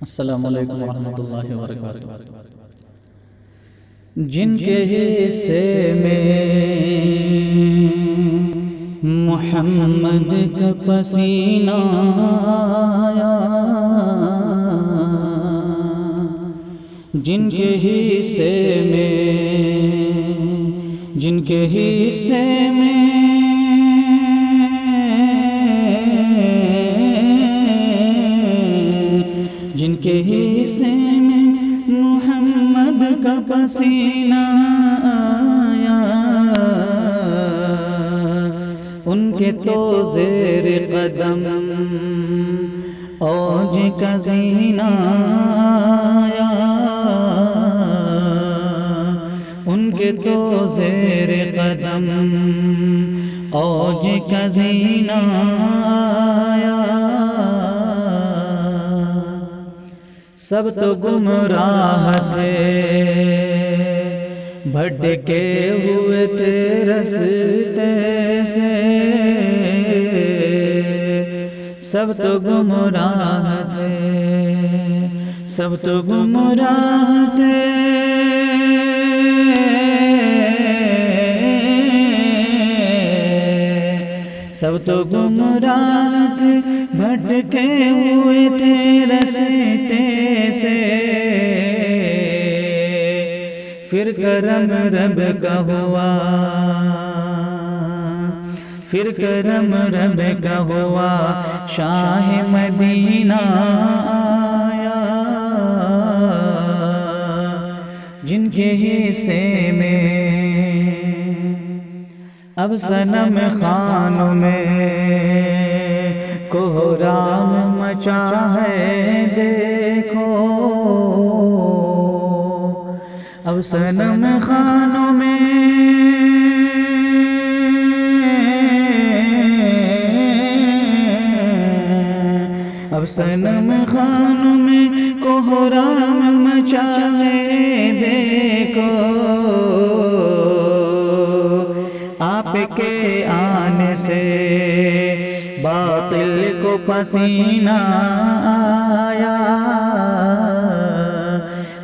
अस्सलामु अलैकुम वरहमतुल्लाहि वबरकातुहू। जिनके हिस्से में मोहम्मद का पसीना आया, जिनके हिस्से में जिनके हिस्से में मोहम्मद का पसीना आया, उनके तो ज़ेर कदम औज का ज़ीना आया, उनके तो ज़ेर कदम औज का ज़ीना आया। सब तो गुमराह थे, भटके हुए थे रास्ते से, सब तो गुमराह थे, सब तो गुमराह थे। सब तो गुमराह थे, भटके हुए थे रास्ते से, फिर करम रब का हुआ, फिर करम रब का हुआ, शाह मदीना आया, जिनके हिस्से में अब सनम खानों में कोहराम मचा है देखो, अब सनम खानों में अब सनम खानों में कोहराम मचा है देखो, आपके आने से बातिल को पसीना आया,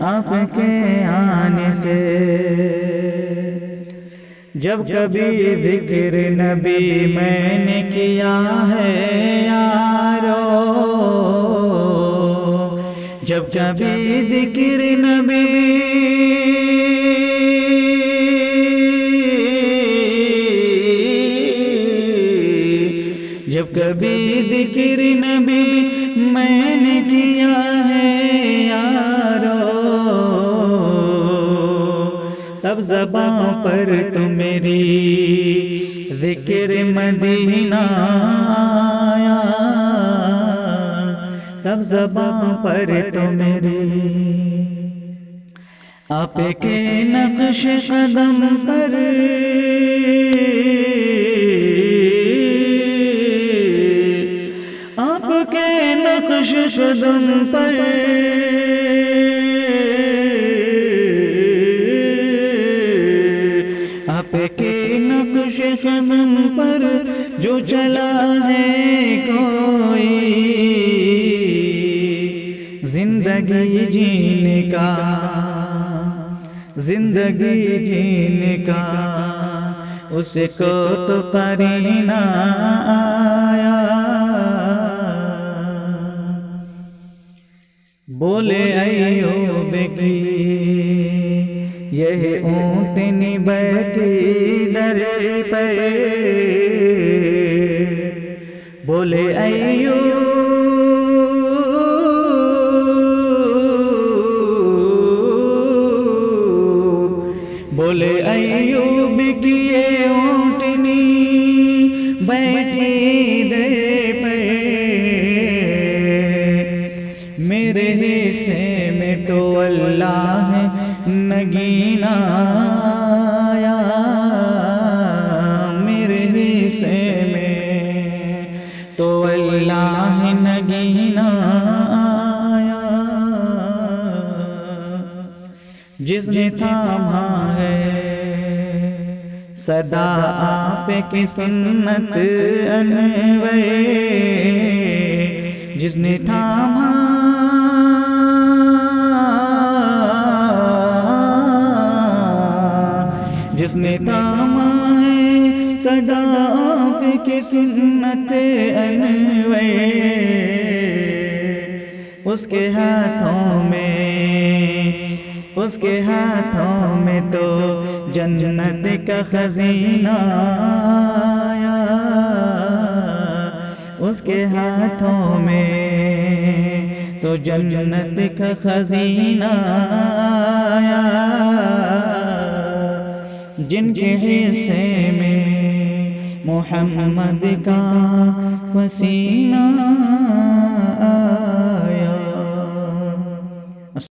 आपके आने से। जब कभी जिक्र नबी मैंने किया है यारो, जब कभी जिक्र नबी जब कभी जिक्र नबी मैंने किया है यारो, तब ज़बां पर तो मेरी जिक्र मदीना आया, तब ज़बां पर तो मेरी आपके नक्श कदम पर आपके नक्श कदम पर आपके नक्श कदम पर जो चला है कोई, जिंदगी जीने का, जिंदगी जीने का उसको तो करीना आया। बोले अय्यूब की यह ऊँटनी बैठी दर पर, बोले अय्यूब बोले अय्यूब की ये ऊँटनी बैठी दर पर, मेरे हिस्से में तो अल्लाह नगीना आया, मेरे हिस्से में तो अल्लाह नगीना आया, जिसने थामा है सदा आपकी सुन्नत अनवर, जिसने थामा जिसने तामाए सदा आपकी सुन्नत अनवर, उसके हाथों में तो जन्नत का खजीना आया, उसके हाथों में तो जन्नत का खजीना आया। जिनके हिस्से में मोहम्मद का पसीना